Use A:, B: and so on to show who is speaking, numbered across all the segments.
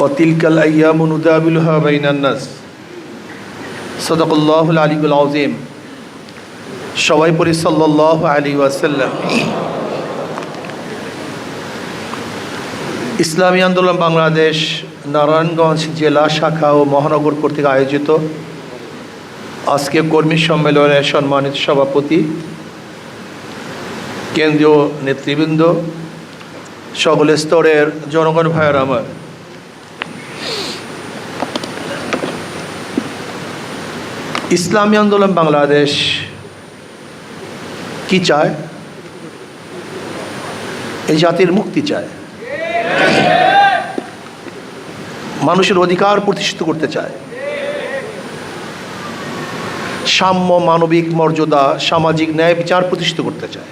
A: ওয়াতিলকাল আইয়ামু নুদাবিলুহা বাইনান নাস। সাদাকাল্লাহুল আলিয়্যুল আযীম। সবাই পড়ি সাল্লাল্লাহু আলাইহি ওয়াসাল্লাম। ইসলামী আন্দোলন বাংলাদেশ নারায়ণগঞ্জ জেলা শাখা ও মহানগর কর্তৃক আয়োজিত আজকে কর্মী সম্মেলনের সম্মানিত সভাপতি, কেন্দ্রীয় নেতৃবৃন্দ, সকল স্তরের জনগণ ভাইয়ের আমার, ইসলামী আন্দোলন বাংলাদেশ কি চায়? এই জাতির মুক্তি চায়, মানুষের অধিকার প্রতিষ্ঠিত করতে চায়, সাম্য, মানবিক মর্যাদা, সামাজিক ন্যায় বিচার প্রতিষ্ঠিত করতে চায়,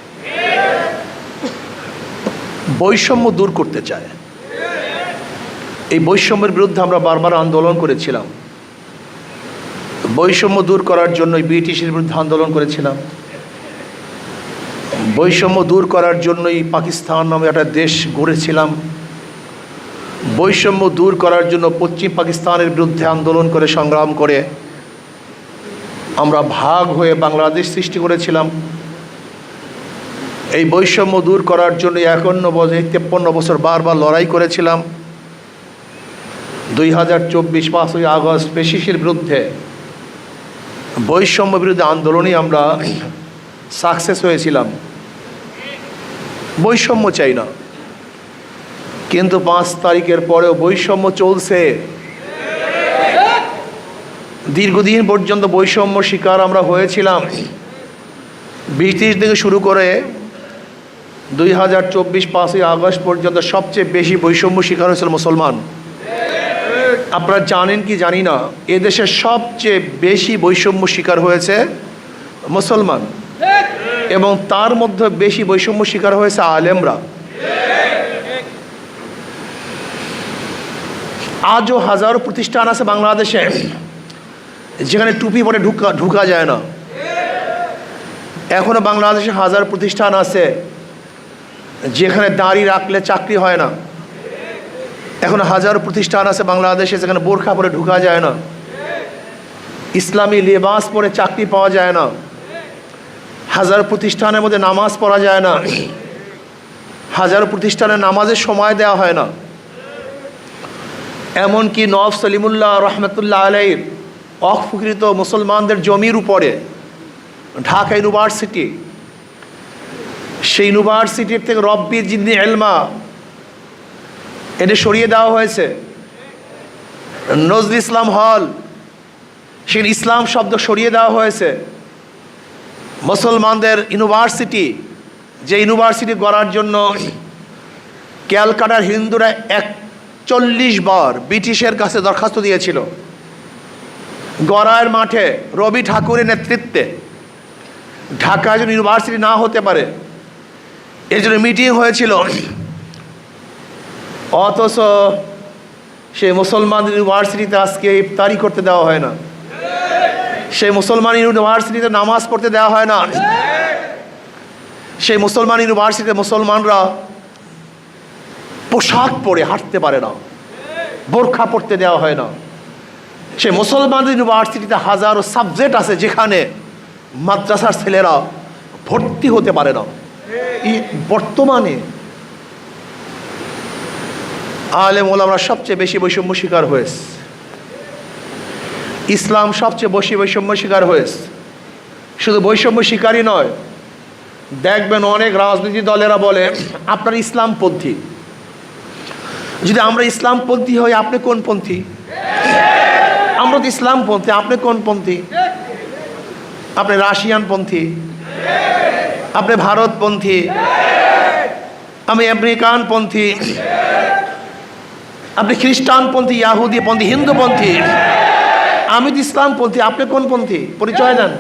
A: বৈষম্য দূর করতে চায়। এই বৈষম্যের বিরুদ্ধে আমরা বারবার আন্দোলন করেছিলাম। বৈষম্য দূর করার জন্য ব্রিটিশের বিরুদ্ধে আন্দোলন করেছিলাম। বৈষম্য দূর করার জন্যই পাকিস্তান নামে একটা দেশ গড়েছিলাম। বৈষম্য দূর করার জন্য পশ্চিম পাকিস্তানের বিরুদ্ধে আন্দোলন করে, সংগ্রাম করে আমরা ভাগ হয়ে বাংলাদেশ সৃষ্টি করেছিলাম। এই বৈষম্য দূর করার জন্য 53 বছর বারবার লড়াই করেছিলাম। 2024 5ই আগস্ট পেশিসের বিরুদ্ধে, বৈষম্য বিরুদ্ধে আন্দোলনে আমরা সাকসেস হয়েছিলাম। বৈষম্য চাই না, কিন্তু 5 তারিখের পরেও বৈষম্য চলছে। দীর্ঘদিন পর্যন্ত বৈষম্য শিকার আমরা হয়েছিলাম। ব্রিটিশ থেকে শুরু করে 2024 5ই আগস্ট পর্যন্ত সবচেয়ে বেশি বৈষম্য শিকার হয়েছিল মুসলমান। আপনারা জানেন কি জানি না, এদেশে সবচেয়ে বেশি বৈষম্য শিকার হয়েছে মুসলমান, এবং তার মধ্যে বেশি বৈষম্য শিকার হয়েছে আলেমরা। আজও হাজারো প্রতিষ্ঠান আছে বাংলাদেশে যেখানে টুপি পরে ঢুকা যায় না। এখনো বাংলাদেশে হাজার প্রতিষ্ঠান আছে যেখানে দাড়ি রাখলে চাকরি হয় না। এখন হাজারো প্রতিষ্ঠান আছে বাংলাদেশে যেখানে বোরখা পরে ঢুকা যায় না। ইসলামী লেবাস পরে চাকরি পাওয়া যায় না। হাজার প্রতিষ্ঠানের মধ্যে নামাজ পড়া যায় না। হাজারো প্রতিষ্ঠানে নামাজের সময় দেওয়া হয় না। এমনকি নওয়াব সলিমুল্লাহ রহমতুল্লাহ আলাইহির অকফকৃত মুসলমানদের জমির উপরে ঢাকা ইউনিভার্সিটি, সেই ইউনিভার্সিটির থেকে রব্বি জিদনি ইলমা এটা সরিয়ে দেওয়া হয়েছে। নজরুল ইসলাম হল, সেই ইসলাম শব্দ সরিয়ে দেওয়া হয়েছে। মুসলমানদের ইউনিভার্সিটি, যে ইউনিভার্সিটি গড়ার জন্য ক্যালকাটার হিন্দুরা 41 বার ব্রিটিশের কাছে দরখাস্ত দিয়েছিল। গড়ার মাঠে রবি ঠাকুরের নেতৃত্বে ঢাকায় যেন ইউনিভার্সিটি না হতে পারে, এর জন্য মিটিং হয়েছিল। অথচ সেই মুসলমান ইউনিভার্সিটিতে আজকে ইফতারি করতে দেওয়া হয় না। সেই মুসলমান ইউনিভার্সিটিতে নামাজ পড়তে দেওয়া হয় না। সেই মুসলমান ইউনিভার্সিটিতে মুসলমানরা পোশাক পরে হাঁটতে পারে না, বোরখা পড়তে দেওয়া হয় না। সেই মুসলমান ইউনিভার্সিটিতে হাজারো সাবজেক্ট আছে যেখানে মাদ্রাসার ছেলেরা ভর্তি হতে পারে না। বর্তমানে আলেম ওলামারা সবচেয়ে বেশি বৈষম্য শিকার হয়েছে। ইসলাম সবচেয়ে বেশি বৈষম্য শিকার হয়েছে। শুধু বৈষম্য শিকারই নয়, দেখবেন অনেক রাজনীতি দলেরা বলে আপনার ইসলামপন্থী। যদি আমরা ইসলামপন্থী হই, আপনি কোন পন্থী? আমরা তো ইসলামপন্থী, আপনি কোন পন্থী? আপনি রাশিয়ানপন্থী, আপনি ভারতপন্থী, আমি আমেরিকানপন্থী, আপনি খ্রিস্টানপন্থী, ইয়াহুদিপন্থী, হিন্দুপন্থী। আমি তো ইসলামপন্থী, আপনি কোন পন্থী? পরিচয় দেন।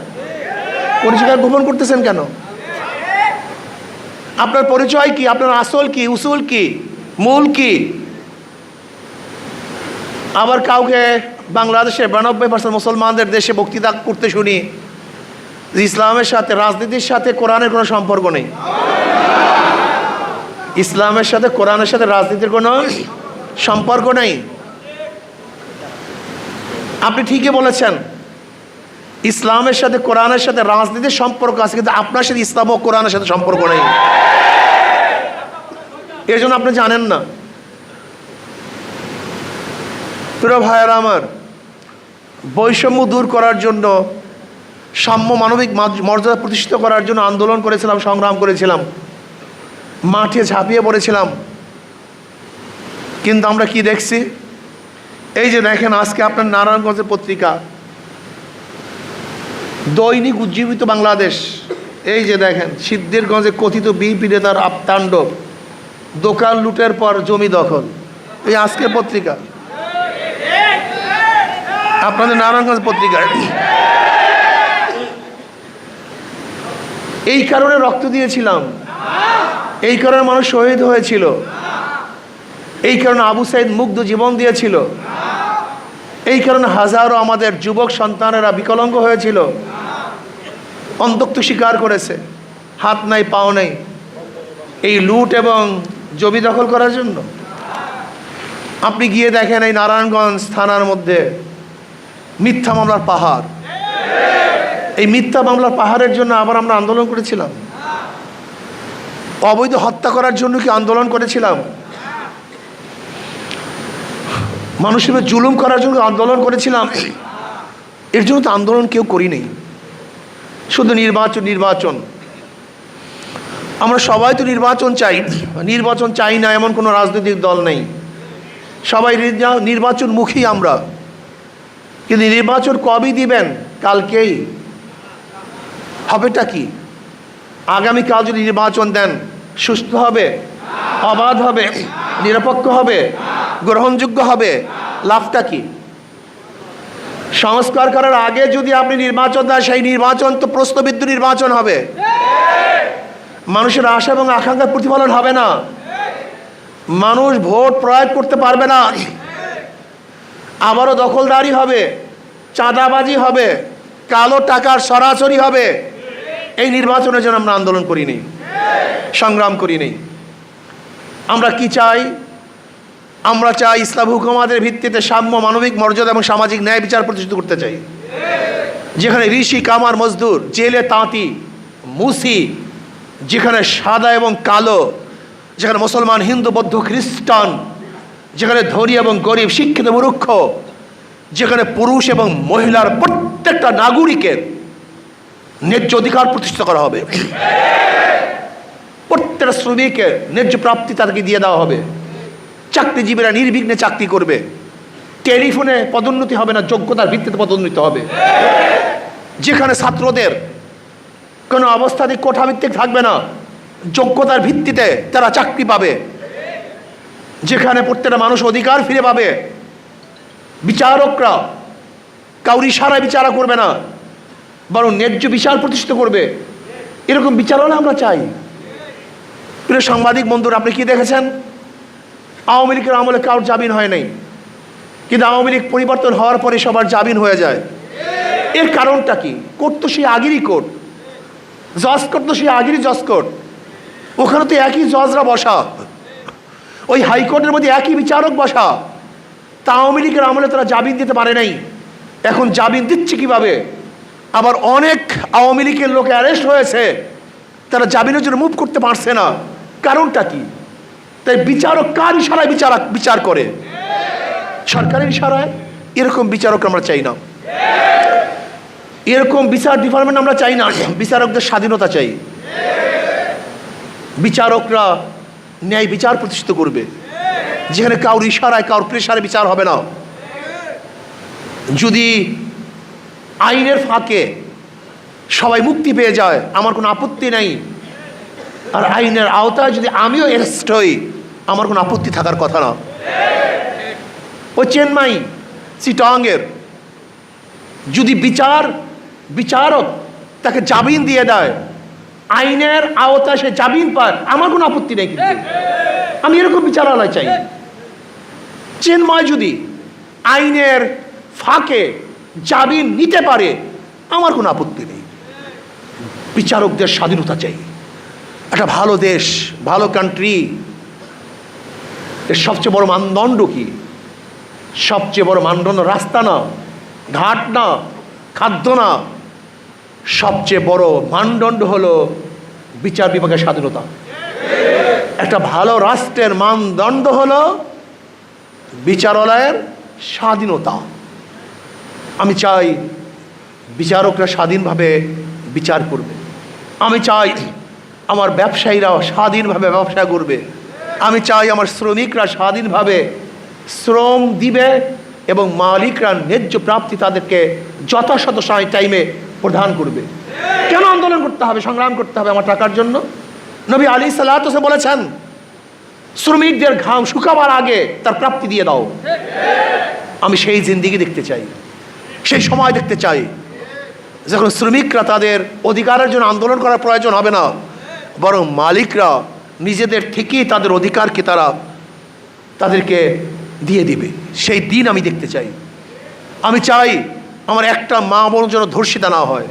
A: পরিচয় গোপন করতেছেন কেন? আপনার পরিচয় কি? আপনার আসল কি? উসুল কি? মূল কি? আবার কাউকে বাংলাদেশে 92% মুসলমানদের দেশে বক্তৃতা করতে শুনি ইসলামের সাথে, রাজনীতির সাথে কোরআনের কোনো সম্পর্ক নেই। ইসলামের সাথে, কোরআনের সাথে রাজনীতির কোনো সম্পর্ক নেই। আপনি ঠিকই বলেছেন, ইসলামের সাথে কোরআনের সাথে রাজনীতির সম্পর্ক আছে, কিন্তু আপনার সাথে ইসলাম ও কোরআনের সাথে সম্পর্ক নেই। এর জন্য আপনি জানেন না। প্রিয় ভাইয়েরা আমার, বৈষম্য দূর করার জন্য, সাম্য মানবিক মর্যাদা প্রতিষ্ঠিত করার জন্য আন্দোলন করেছিলাম, সংগ্রাম করেছিলাম, মাঠে ঝাঁপিয়ে পড়েছিলাম। কিন্তু আমরা কি দেখছি? এই যে দেখেন, আজকে আপনার নারায়ণগঞ্জের পত্রিকা দৈনিক উজ্জীবিত বাংলাদেশ, এই যে দেখেন, সিদ্ধিরগঞ্জে কথিত বিএনপি নেতার আপতাণ্ডব, দোকান লুটের পর জমি দখল, এই আজকে পত্রিকা, আপনাদের নারায়ণগঞ্জ পত্রিকায়। এই কারণে রক্ত দিয়েছিলাম, এই কারণে মানুষ শহীদ হয়েছিল, এই কারণে আবু সাইদ মুগ্ধ জীবন দিয়েছিল, এই কারণে হাজারো আমাদের যুবক সন্তানেরা বিকলাঙ্গ হয়েছিল, অন্তক্ত স্বীকার করেছে, হাত নাই পাও নেই, এই লুট এবং জমি দখল করার জন্য। আপনি গিয়ে দেখেন, এই নারায়ণগঞ্জ থানার মধ্যে মিথ্যা মামলার পাহাড়, এই মিথ্যা মামলার পাহাড়ের জন্য আবার আমরা আন্দোলন করেছিলাম। অবৈধ হত্যা করার জন্য কি আন্দোলন করেছিলাম? মানুষের উপর জুলুম করার জন্য আন্দোলন করেছিলাম? এর জন্য তো আন্দোলন কেউ করিনি। শুধু নির্বাচন নির্বাচন, আমরা সবাই তো নির্বাচন চাই, নির্বাচন চাই না এমন কোনো রাজনৈতিক দল নেই, সবাই নির্বাচনমুখী আমরা। কিন্তু নির্বাচন কবে দিবেন? কালকেই। হবেটা কি? আগামীকাল যদি নির্বাচন দেন, সুস্থ হবে, অবাধ হবে, নিরপেক্ষ হবে, গ্রহণযোগ্য হবে, লাভটা কি? সংস্কার করার আগে যদি আপনি নির্বাচন দেন, সেই নির্বাচন তো প্রশ্নবিদ্ধ নির্বাচন হবে, মানুষের আশা এবং আকাঙ্ক্ষার প্রতিফলন হবে না, মানুষ ভোট প্রয়োগ করতে পারবে না, আবারও দখলদারি হবে, চাঁদাবাজি হবে, কালো টাকার সরাসরি হবে। এই নির্বাচনের জন্য আমরা আন্দোলন করিনি, সংগ্রাম করিনি। আমরা কি চাই? আমরা চাই ইসলাম হুকুমাতের ভিত্তিতে সাম্য, মানবিক মর্যাদা এবং সামাজিক ন্যায় বিচার প্রতিষ্ঠিত করতে চাই, যেখানে ঋষি, কামার, মজদুর, জেলে, তাঁতি, মুসি, যেখানে সাদা এবং কালো, যেখানে মুসলমান, হিন্দু, বৌদ্ধ, খ্রিস্টান, যেখানে ধনী এবং গরিব, শিক্ষিত, মূর্খ, যেখানে পুরুষ এবং মহিলার প্রত্যেকটা নাগরিকের ন্যায্য অধিকার প্রতিষ্ঠা করা হবে, প্রত্যেকটা শ্রমিকের ন্যায্য প্রাপ্তি তাদেরকে দিয়ে দেওয়া হবে, চাকরিজীবীরা নির্বিঘ্নে চাকরি করবে, টেলিফোনে পদোন্নতি হবে না, যোগ্যতার ভিত্তিতে পদোন্নতি হবে, যেখানে ছাত্রদের কোনো অবস্থাতে কোঠাভিত্তিক থাকবে না, যোগ্যতার ভিত্তিতে তারা চাকরি পাবে, যেখানে প্রত্যেকটা মানুষ অধিকার ফিরে পাবে, বিচারকরা কাউরি ইশারায় বিচার করবে না, বরং ন্যায্য বিচার প্রতিষ্ঠিত করবে। এরকম বিচারনা আমরা চাই। প্রিয় সাংবাদিক বন্ধুরা, আপনি কি দেখেছেন? আওয়ামী লীগের আমলে কারোর জামিন হয় নাই, কিন্তু আওয়ামী লীগ পরিবর্তন হওয়ার পরে সবার জামিন হয়ে যায়। এর কারণটা কি? কোর্ট তো সেই আগেরই কোর্ট, জজ কোর্ট তো সেই আগেরই জজ কোর্ট, ওখানে তো একই জজরা বসা, ওই হাইকোর্টের মধ্যে একই বিচারক বসা। তা আওয়ামী লীগের আমলে তারা জামিন দিতে পারে নাই, এখন জামিন দিচ্ছে কিভাবে? আবার অনেক আওয়ামী লীগের লোক অ্যারেস্ট হয়েছে, তারা জামিনের জন্য মুভ করতে পারছে না। কারণটা কি? তাই বিচারক কার ইশারায় বিচার করে? সরকারের ইশারায়? এরকম বিচারক আমরা চাই না, এরকম বিচার ডিপার্টমেন্ট আমরা চাই না। বিচারকদের স্বাধীনতা চাই, বিচারকরা ন্যায় বিচার প্রতিষ্ঠিত করবে, যেখানে কারোর ইশারায়, কারোর প্রেশারে বিচার হবে না। যদি আইনের ফাঁকে সবাই মুক্তি পেয়ে যায়, আমার কোনো আপত্তি নেই, আর আইনের আওতায় যদি আমিও অ্যারেস্ট হই, আমার কোনো আপত্তি থাকার কথা না। ওই চেন্নাই, চিটাংয়ের যদি বিচারক তাকে জামিন দিয়ে দেয়, আইনের আওতায় সে জামিন পায়, আমার কোনো আপত্তি নেই, কিন্তু আমি এরকম বিচারালয় চাই। চেন্নাই যদি আইনের ফাঁকে জামিন নিতে পারে, আমার কোনো আপত্তি নেই। বিচারকদের স্বাধীনতা চাই। একটা ভালো দেশ, ভালো কান্ট্রি, এর সবচেয়ে বড় মানদণ্ড কি? সবচেয়ে বড় মানদণ্ড রাস্তা না, ঘাট না, খাদ্য না, সবচেয়ে বড় মানদণ্ড হলো বিচার বিভাগের স্বাধীনতা। একটা ভালো রাষ্ট্রের মানদণ্ড হলো বিচারালয়ের স্বাধীনতা। আমি চাই বিচারকরা স্বাধীনভাবে বিচার করবে। আমি চাই আমার ব্যবসায়ীরাও স্বাধীনভাবে ব্যবসা করবে। আমি চাই আমার শ্রমিকরা স্বাধীনভাবে শ্রম দিবে এবং মালিকরা ন্যায্য প্রাপ্তি তাদেরকে যথাযথ টাইমে প্রদান করবে। কেন আন্দোলন করতে হবে, সংগ্রাম করতে হবে আমার টাকার জন্য? নবী আলাইহিস সালাতু ওয়াস সালাম বলেছেন, শ্রমিকদের ঘাম শুকাবার আগে তার প্রাপ্তি দিয়ে দাও। আমি সেই জিন্দেগি দেখতে চাই, সেই সময় দেখতে চাই যখন শ্রমিকরা তাদের অধিকারের জন্য আন্দোলন করার প্রয়োজন হবে না, বরং মালিকরা নিজেদের থেকেই তাদের অধিকারকে তাদেরকে দিয়ে দিবে। সেই দিন আমি দেখতে চাই। আমি চাই আমার একটা মা বোন যেন ধর্ষিতা না হয়,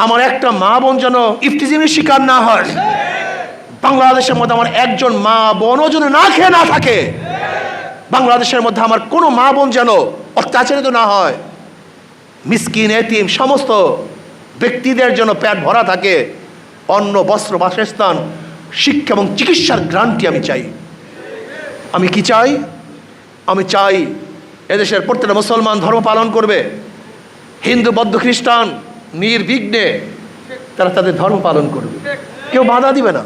A: আমার একটা মা বোন যেন ইফতিজিমের শিকার না হয়, বাংলাদেশের মধ্যে আমার একজন মা বোনও যেন না খেয়ে না থাকে, বাংলাদেশের মধ্যে আমার কোনো মা বোন যেন অত্যাচারিত না হয়, মিসকিন এতিম সমস্ত ব্যক্তিদের যেন পেট ভরা থাকে, অন্ন বস্ত্র বাসস্থান শিক্ষা এবং চিকিৎসার গ্রান্টি আমি চাই। আমি কি চাই? আমি চাই এদেশের প্রত্যেকটা মুসলমান ধর্ম পালন করবে, হিন্দু বৌদ্ধ খ্রিস্টান নির্বিঘ্নে তারা তাদের ধর্ম পালন করবে, কেউ বাধা দিবে না।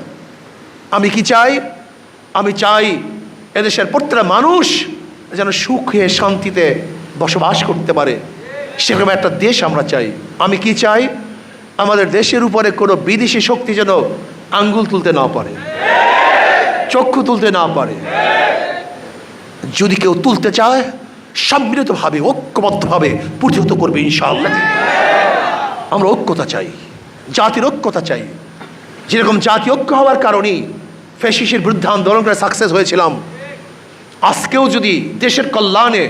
A: আমি কি চাই? আমি চাই এদেশের প্রত্যেকটা মানুষ যেন সুখে শান্তিতে বসবাস করতে পারে, সেরকম একটা দেশ আমরা চাই। আমি কি চাই? আমাদের দেশের উপরে কোনো বিদেশি শক্তি যেন আঙ্গুল তুলতে না পারে, চক্ষু তুলতে না পারে। যদি কেউ তুলতে চায় সম্মিলিতভাবে ঐক্যবদ্ধভাবে প্রতিহত করবে ইনশাআল্লাহ। আমরা ঐক্যতা চাই, জাতির ঐক্যতা চাই। যেরকম জাতি ঐক্য হওয়ার কারণেই ফ্যাসিস্টের বিরুদ্ধে আন্দোলন করে সাকসেস হয়েছিলাম, আজকেও যদি দেশের কল্যাণে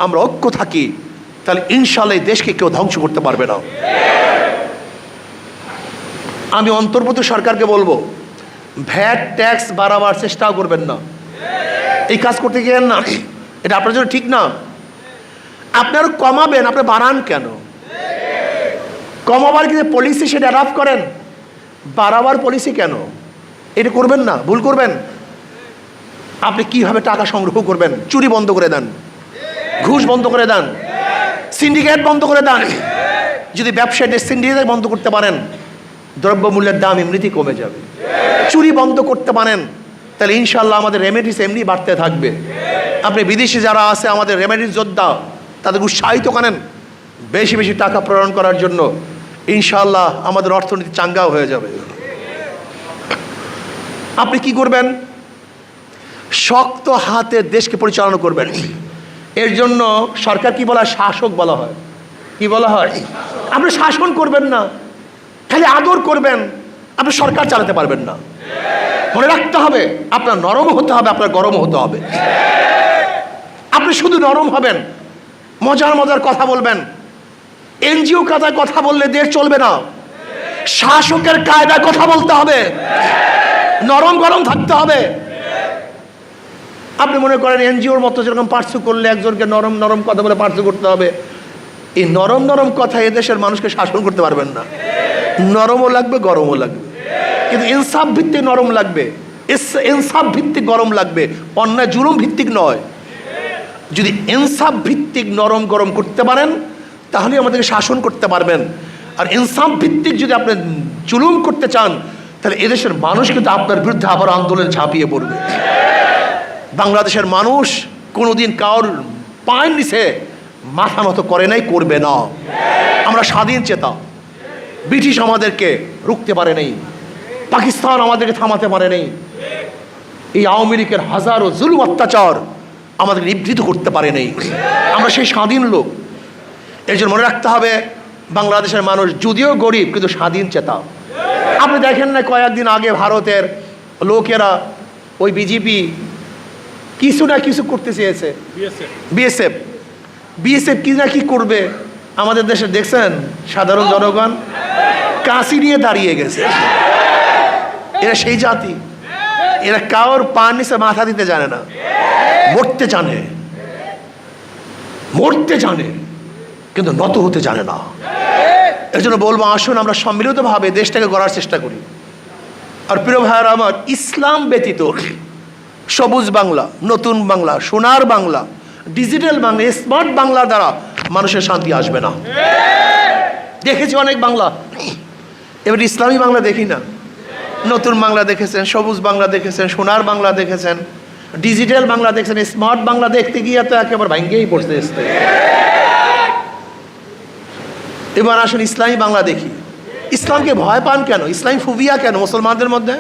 A: আমরা ঐক্য থাকি তাহলে ইনশাআল্লাহ এই দেশকে কেউ ধ্বংস করতে পারবে না। আমি অন্তর্বর্তী সরকারকে বলবো, ভ্যাট ট্যাক্স বাড়াবার চেষ্টাও করবেন না, এই কাজ করতে গিয়ে না, এটা আপনার জন্য ঠিক না। আপনারা কমাবেন, আপনি বাড়ান কেন? কমাবার কিন্তু পলিসি সেটা অ্যাডাপ্ট করেন, বাড়াবার পলিসি কেন? এটা করবেন না, ভুল করবেন। আপনি কিভাবে টাকা সংগ্রহ করবেন? চুরি বন্ধ করে দেন, ঘুষ বন্ধ করে দেন, সিন্ডিকেট বন্ধ করে দেন। যদি ব্যবসায়ীদের সিন্ডিকেট বন্ধ করতে পারেন, দ্রব্যমূল্যের দাম এমনিতেই কমে যাবে। চুরি বন্ধ করতে পারেন, তাহলে ইনশাল্লাহ আমাদের রেমেডিস এমনি বাড়তে থাকবে। আপনি বিদেশে যারা আছে আমাদের রেমেডিস যোদ্ধা, তাদের উৎসাহিত করেন বেশি বেশি টাকা প্রেরণ করার জন্য, ইনশাল্লাহ আমাদের অর্থনীতি চাঙ্গাও হয়ে যাবে। আপনি কি করবেন? শক্ত হাতে দেশকে পরিচালনা করবেন। এর জন্য সরকার কি বলা হয়? শাসক বলা হয়। কি বলা হয়? আপনি শাসন করবেন না, খালি আদর করবেন, আপনি সরকার চালাতে পারবেন না। মনে রাখতে হবে আপনার নরম হতে হবে, আপনার গরম হতে হবে। আপনি শুধু নরম হবেন, মজার মজার কথা বলবেন, এনজিও কায়দায় কথা বললে দেশ চলবে না। শাসকের কায়দায় কথা বলতে হবে, নরম গরম থাকতে হবে। আপনি মনে করেন এনজিওর মতো যেরকম পার্সু করলে একজনকে নরম নরম কথা বলে পার্সু করতে হবে, এই নরম নরম কথা এদেশের মানুষকে শাসন করতে পারবেন না। নরমও লাগবে, গরমও লাগবে, কিন্তু ইনসাফ ভিত্তিক নরম লাগবে, ইনসাফ ভিত্তিক গরম লাগবে, অন্যায় জুলুম ভিত্তিক নয়। যদি ইনসাফ ভিত্তিক নরম গরম করতে পারেন তাহলে আমাদেরকে শাসন করতে পারবেন। আর ইনসাফ ভিত্তিক যদি আপনি জুলুম করতে চান তাহলে এদেশের মানুষ কিন্তু আপনার বিরুদ্ধে আবার আন্দোলনে ঝাঁপিয়ে পড়বে। বাংলাদেশের মানুষ কোনোদিন কারোর পায়ের নিচে মাথা নত করে নাই, করবে না। আমরা স্বাধীন চেতা, ব্রিটিশ আমাদেরকে রুখতে পারে নাই, পাকিস্তান আমাদেরকে থামাতে পারে নাই, এই আওয়ামী লীগের হাজারো জুলুম অত্যাচার আমাদের নিবৃত করতে পারে নাই। আমরা সেই স্বাধীন লোক। এর জন্য মনে রাখতে হবে বাংলাদেশের মানুষ যদিও গরিব কিন্তু স্বাধীন চেতা। আপনি দেখেন না কয়েকদিন আগে ভারতের লোকেরা ওই বিজেপি কিছু না কিছু করতে চেয়েছে, বিএসএফ কি না কি করবে আমাদের দেশে, দেখছেন সাধারণ জনগণ কাশি নিয়ে দাঁড়িয়ে গেছে। এরা সেই জাতি, এরা কারোর পার নিচে মাথা দিতে জানে না, মরতে জানে, মরতে জানে। কিন্তু নত হতে জানে না। এই জন্য বলবো, আসুন আমরা সম্মিলিতভাবে দেশটাকে গড়ার চেষ্টা করি। আর প্রিয় ভাইয়েরা আমার, ইসলাম ব্যতীত সবুজ বাংলা, নতুন বাংলা, সোনার বাংলা, ডিজিটাল বাংলা, স্মার্ট বাংলার দ্বারা মানুষের শান্তি আসবে না। দেখেছি অনেক বাংলা, এবার ইসলামী বাংলা দেখি না। নতুন বাংলা দেখেছেন, সবুজ বাংলা দেখেছেন, সোনার বাংলা দেখেছেন, ডিজিটাল বাংলা দেখেছেন, স্মার্ট বাংলা দেখতে গিয়ে তো একেবারে ভাঙ্গেই পড়তে এসছে। এবার আসুন ইসলামী বাংলা দেখি। ইসলামকে ভয় পান কেন? ইসলামী ফুবিয়া কেন মুসলমানদের মধ্যে?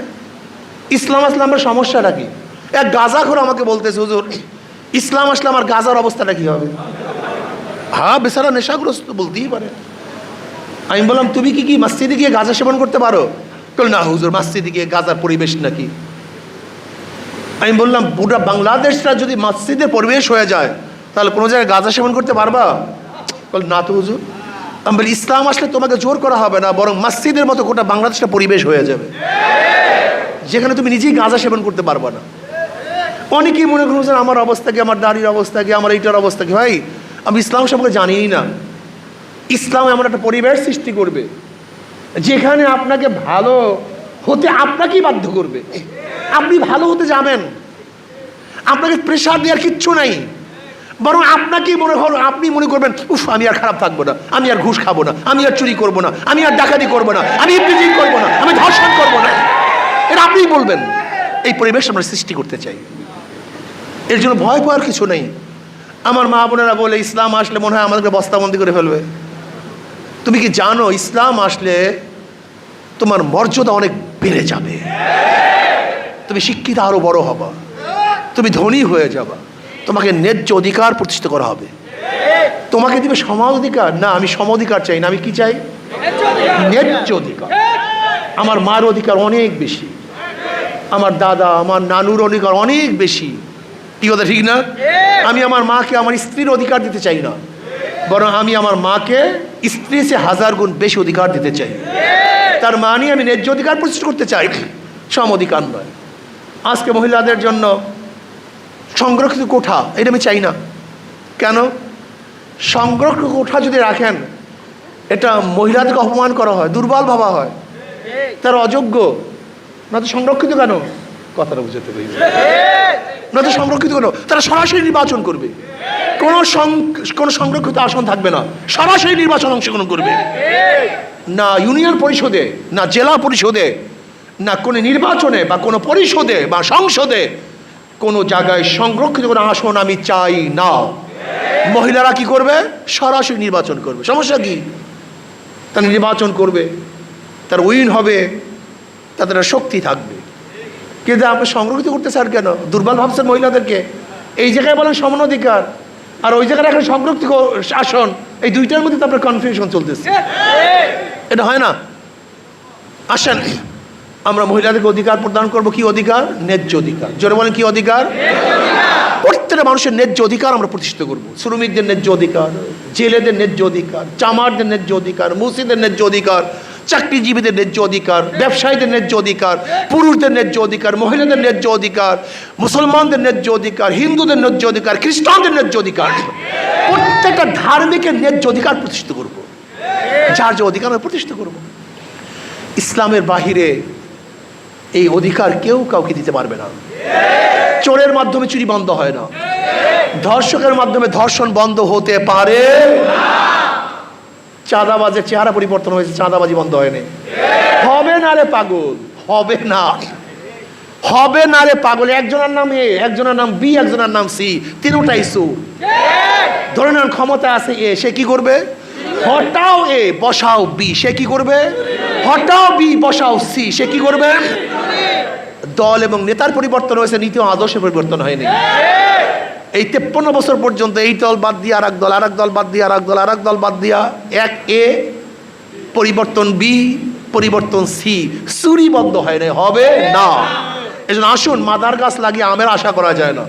A: ইসলাম আসলে আমার সমস্যাটা কি? এক গাঁজাখোর আমাকে বলতেছে, হুজুর ইসলাম আসলে আমার গাঁজার অবস্থাটা কি হবে? হ্যাঁ, বেচারা নেশাগ্রস্ত, বলতেই পারে। আমি বললাম, তুমি কি মসজিদে গিয়ে গাঁজা সেবন করতে পারো? না হুজুর, মসজিদে গিয়ে গাঁজার পরিবেশ নাকি। আমি বললাম, পুরো বাংলাদেশটা যদি মসজিদের পরিবেশ হয়ে যায় তাহলে কোনো জায়গায় গাঁজা সেবন করতে পারবা? না তো হুজুর। আমি বলি, ইসলাম আসলে তোমাকে জোর করা হবে না, বরং মসজিদের মতো গোটা বাংলাদেশটা পরিবেশ হয়ে যাবে, যেখানে তুমি নিজেই গাঁজা সেবন করতে পারবা না। অনেকেই মনে করছেন আমার অবস্থা কি, আমার দাড়ির অবস্থা কি, আমার এইটার অবস্থা কি। ভাই, আমি ইসলাম সম্পর্কে জানিই না। ইসলাম এমন একটা পরিবেশ সৃষ্টি করবে যেখানে আপনাকে ভালো হতে আপনাকেই বাধ্য করবে। আপনি ভালো হতে যাবেন, আপনাকে প্রেশার দেওয়ার কিচ্ছু নাই, বরং আপনাকেই আপনি মনে করবেন, উফ আমি আর খারাপ থাকবো না, আমি আর ঘুষ খাবো না, আমি আর চুরি করবো না, আমি আর ডাকাতি করবো না, আমি ইফটিজিং করবো না, আমি ধর্ষণ করবো না। এটা আপনিই বলবেন। এই পরিবেশ আমরা সৃষ্টি করতে চাই। এর জন্য ভয় পাওয়ার কিছু নেই। আমার মা বোনেরা বলে, ইসলাম আসলে মনে হয় আমাদেরকে বস্তাবন্দি করে ফেলবে। তুমি কি জানো, ইসলাম আসলে তোমার মর্যাদা অনেক বেড়ে যাবে, তুমি শিক্ষিত আরো বড় হবা, তুমি ধনী হয়ে যাবা, তোমাকে ন্যায্য অধিকার প্রতিষ্ঠিত করা হবে। তোমাকে দিবে সমাজ অধিকার না, আমি সম অধিকার চাই না, আমি কি চাই? ন্যায্য অধিকার। আমার মার অধিকার অনেক বেশি, আমার দাদা আমার নানুর অধিকার অনেক বেশি। কি কথা ঠিক না? আমি আমার মাকে আমার স্ত্রীর অধিকার দিতে চাই না, বরং আমি আমার মাকে স্ত্রীর চেয়ে 1000 গুণ বেশি অধিকার দিতে চাই। তার মানে আমি ন্যায্য অধিকার প্রতিষ্ঠা করতে চাই, সম অধিকার নয়। আজকে মহিলাদের জন্য সংরক্ষিত কোঠা, এটা আমি চাই না। কেন? সংরক্ষিত কোঠা যদি রাখেন, এটা মহিলাদেরকে অপমান করা হয়, দুর্বল ভাবা হয়, তারা অযোগ্য। না তো সংরক্ষিত কেন? কথাটা বুঝতে পারি না তো সংরক্ষিত কেন? তারা সরাসরি নির্বাচন করবে, কোনো সংরক্ষিত আসন থাকবে না, সরাসরি নির্বাচন অংশগ্রহণ করবে। না ইউনিয়ন পরিষদে, না জেলা পরিষদে, না কোনো নির্বাচনে বা কোনো পরিষদে বা সংসদে কোনো জায়গায় সংরক্ষিত কোনো আসন আমি চাই না। মহিলারা কি করবে? সরাসরি নির্বাচন করবে। সমস্যা কি? তারা নির্বাচন করবে, তার উইন হবে, তাদের শক্তি থাকবে। কিন্তু আপনি সংরক্ষিত করতে চান কেন? দুর্বল ভাবছেন মহিলাদেরকে। এই জায়গায় বলেন সমান অধিকার, আর ওই জায়গায় এখন সংরক্ষিত আসন, এই দুইটার মধ্যে তো আপনার কনফিউশন চলতেছে। এটা হয় না। আসেন আমরা মহিলাদেরকে অধিকার প্রদান করব। কি অধিকার? ন্যায্য অধিকার। জোরে বলেন, কি অধিকার? প্রত্যেকটা মানুষের ন্যায্য অধিকার আমরা প্রতিষ্ঠিত করব। শ্রমিকদের ন্যায্য অধিকার, জেলেদের ন্যায্য অধিকার, চামারদের ন্যায্য অধিকার, মুসিদের ন্যায্য অধিকার, চাকরিজীবীদের ন্যায্য অধিকার, ব্যবসায়ীদের ন্যায্য অধিকার, পুরুষদের ন্যায্য অধিকার, মহিলাদের ন্যায্য অধিকার, মুসলমানদের ন্যায্য অধিকার, হিন্দুদের ন্যায্য অধিকার, খ্রিস্টানদের ন্যায্য অধিকার। প্রত্যেকটা ধার্মিকের ন্যায্য অধিকার প্রতিষ্ঠিত করব। যার যে অধিকার আমরা প্রতিষ্ঠিত করব। ইসলামের বাহিরে এই অধিকার কেউ কাউকে দিতে পারবে না। চোরের মাধ্যমে চুরি বন্ধ হয় না, ধর্ষকের মাধ্যমে ধর্ষণ বন্ধ হতে পারে না। চাঁদাবাজের চেহারা পরিবর্তন হয়েছে, চাঁদাবাজি বন্ধ হয়নি। হবে না রে পাগল, হবে না, হবে না রে পাগল। একজনের নাম এ, একজনের নাম বি, একজনের নাম সি, তিনটাই সুর। ধরে নেন ক্ষমতা আছে এ, সে কি করবে? হটাও এ বসাও বি, সে কি করবে? হটাও বি বসাও সি, সে কি করবে? দল এবং নেতার পরিবর্তন হয়েছে, নীতি ও আদর্শের পরিবর্তন হয়নি। এই 53 বছর পর্যন্ত এই দল বাদ দিয়ে আর এক দল, আর এক দল বাদ দিয়ে আর এক দল, আর এক দল বাদ দিয়া এক এ পরিবর্তন বি, পরিবর্তন সি, চুরি বন্ধ হয় না, হবে না। এই জন্য আসুন, মাদার গাছ লাগিয়ে আমের আশা করা যায় না,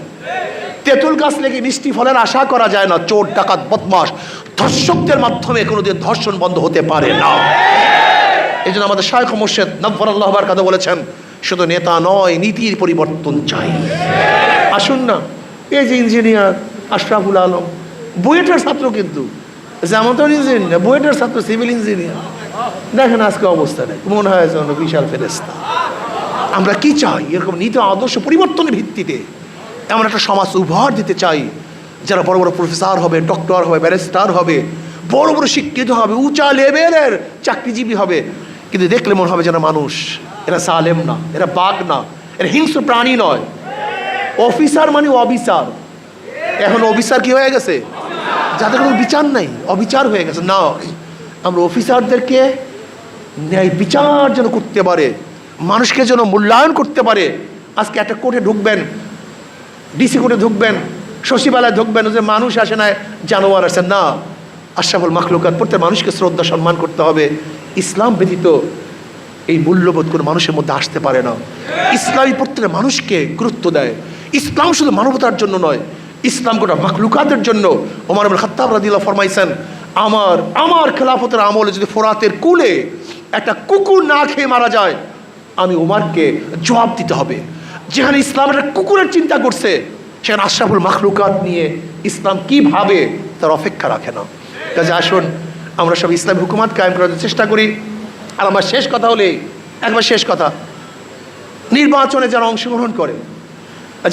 A: তেঁতুল গাছ লাগিয়ে মিষ্টি ফলের আশা করা যায় না। চোর ডাকাত বদমাশ ধর্ষকদের মাধ্যমে কোনোদিন ধর্ষণ বন্ধ হতে পারে না। এই জন্য আমাদের শায়খ মুর্শিদ নব্বরাল্লাহু বারাকাতুহু বলেছেন, শুধু নেতা নয়, নীতির পরিবর্তন চাই। আসুন না, এই যে ইঞ্জিনিয়ার আশরাফুল আলম বুয়েটের ছাত্র, কিন্তু যেমন তো ইঞ্জিনিয়ার, বুয়েটের ছাত্র সিভিল ইঞ্জিনিয়ার, দেখেন আজকে অবস্থা নেই, মনে হয় যেন বিশাল ফেরেশতা। আমরা কি চাই? এরকম নীতি আদর্শ পরিবর্তনের ভিত্তিতে এমন একটা সমাজ উপহার দিতে চাই, যারা বড় বড় প্রফেসর হবে, ডক্টর হবে, ব্যারিস্টার হবে, বড় বড় শিক্ষিত হবে, উঁচা লেভেলের চাকরিজীবী হবে, কিন্তু দেখলে মনে হবে যেন মানুষ, এরা সালেম না, এরা বাঘ না, এরা হিংস্র প্রাণী নয়। অফিসার মানে অবিচার। এখন অফিসার কি হয়ে গেছে? যাদের কোনো বিচার নাই, অবিচার হয়ে গেছে। না, আমরা অফিসারদেরকে ন্যায় বিচার যেন করতে পারে, মানুষকে যেন মূল্যায়ন করতে পারে। আজকে একটা কোর্টে ঢুকবেন, ডিসি কোর্টে ঢুকবেন, সচিবালয়ে ঢুকবেন, যে মানুষ আসে না, জানোয়ার আসে না। আশরাফুল মাখলুকাত, প্রত্যেক মানুষকে শ্রদ্ধা সম্মান করতে হবে। ইসলাম ব্যতীত এই মূল্যবোধ কোনো মানুষের মধ্যে আসতে পারে না। ইসলামী প্রত্যেক মানুষকে গুরুত্ব দেয়। ইসলাম শুধু মানবতার জন্য নয়, ইসলাম গোটা মাখলুকাতের জন্য। ওমর ইবনে খাত্তাব রাদিয়াল্লাহু ফরমাইছেন, আমার খেলাফতের আমলে যদি ফোরাতের কুলে একটা কুকুর না খেয়ে মারা যায়, আমি ওমরকে জবাব দিতে হবে। যেখানে ইসলাম একটা কুকুরের চিন্তা করছে, সেখানে আশরাফুল মাখলুকাত নিয়ে ইসলাম কিভাবে তার অপেক্ষা রাখে না। কাজে আসুন আমরা সব ইসলামী হুকুমাত কায়েম করার চেষ্টা করি। আর আমার শেষ কথা হলে, একবার শেষ কথা, নির্বাচনে যারা অংশগ্রহণ করে,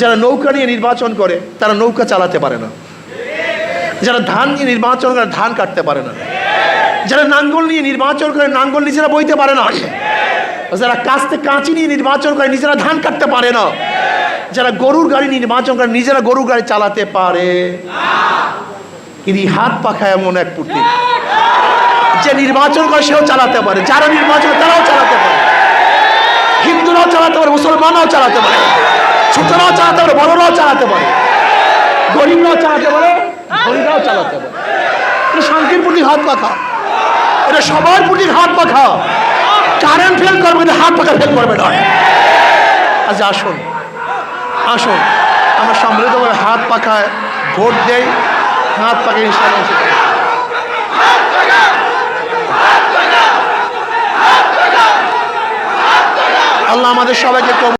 A: যারা নৌকা নিয়ে নির্বাচন করে, তারা নৌকা চালাতে পারে না। যারা ধান নিয়ে নির্বাচন করে, ধান কাটতে পারে না। যারা নাঙ্গল নিয়ে নির্বাচন করে, নাঙ্গল নিজেরা বইতে পারে না। যারা কাস্তে কাঁচি নিয়ে নির্বাচন করে, নিজেরা ধান কাটতে পারে না। যারা গরুর গাড়ি নিয়ে নির্বাচন করে, নিজেরা গরুর গাড়ি চালাতে পারে। কিন্তু হাত পাখা এমন এক প্রতীক, যে নির্বাচন করে সেও চালাতে পারে, যারা নির্বাচন করে তারাও চালাতে পারে। হিন্দুরাও চালাতে পারে, মুসলমানরাও চালাতে পারে, ছোটরাও চালাতে পারে, বড়রাও চালাতে পারে, গরিবরাও চালাতে পারে, ধনীরাও চালাতে পারে। এটা শান্তির প্রতি হাত পাখা, এটা সবার প্রতি হাত পাখা। কারেন্ট ফেল করবে না, হাত পাখা ফেল করবে না। আচ্ছা আসুন, আসুন আমরা সম্মিলিতভাবে হাত পাখায় ভোট দেই। হাত পাখা ইনশাআল্লাহ। আল্লাহ আমাদের সবাইকে